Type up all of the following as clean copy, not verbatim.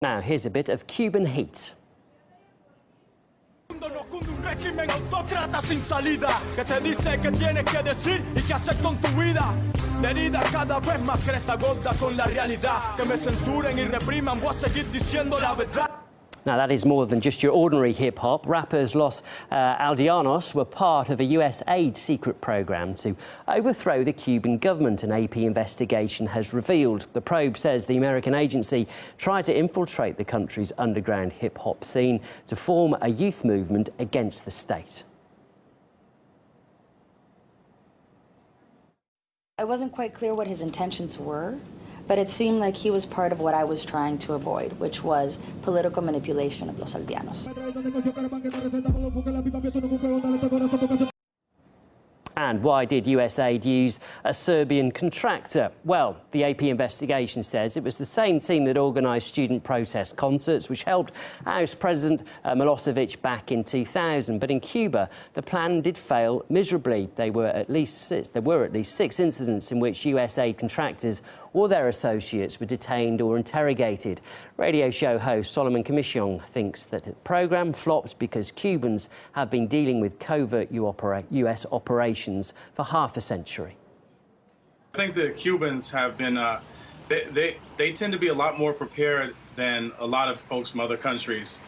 Now, here's a bit of Cuban heat. La herida cada vez más crece, agota con la realidad. Que me censuren y repriman, voy a seguir diciendo la verdad. Now, that is more than just your ordinary hip-hop. Rappers Los Aldeanos were part of a USAID secret program to overthrow the Cuban government, an AP investigation has revealed. The probe says the American agency tried to infiltrate the country's underground hip-hop scene to form a youth movement against the state. I wasn't quite clear what his intentions were, but it seemed like he was part of what I was trying to avoid, which was political manipulation of Los Aldeanos. And why did USAID use a Serbian contractor? Well, the AP investigation says it was the same team that organised student protest concerts, which helped oust President Milosevic back in 2000. But in Cuba, the plan did fail miserably. There were at least six incidents in which USAID contractors or their associates were detained or interrogated. Radio show host Solomon Commission thinks that the programme flopped because Cubans have been dealing with covert US operations for half a century. I think the Cubans have been, they tend to be a lot more prepared than a lot of folks from other countries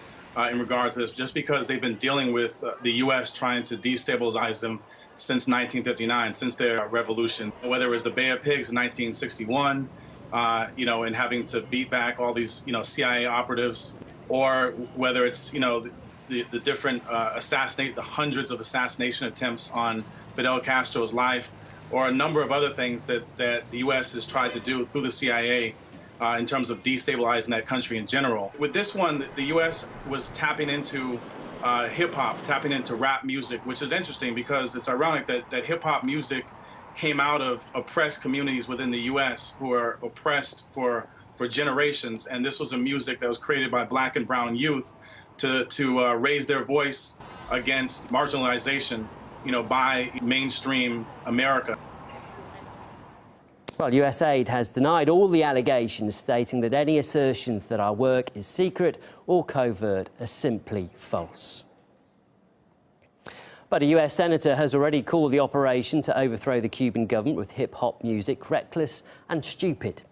in regard to this, just because they've been dealing with the US trying to destabilize them since 1959, since their revolution. Whether it was the Bay of Pigs in 1961, and having to beat back all these, CIA operatives, or whether it's, the different the hundreds of assassination attempts on Fidel Castro's life, or a number of other things that the U.S. has tried to do through the CIA in terms of destabilizing that country in general. With this one, the U.S. was tapping into hip-hop, tapping into rap music, which is interesting because it's ironic that hip-hop music came out of oppressed communities within the U.S. who are oppressed for generations, and this was a music that was created by black and brown youth to raise their voice against marginalization, by mainstream America. Well, USAID has denied all the allegations, stating that any assertions that our work is secret or covert are simply false. But a US senator has already called the operation to overthrow the Cuban government with hip-hop music reckless and stupid.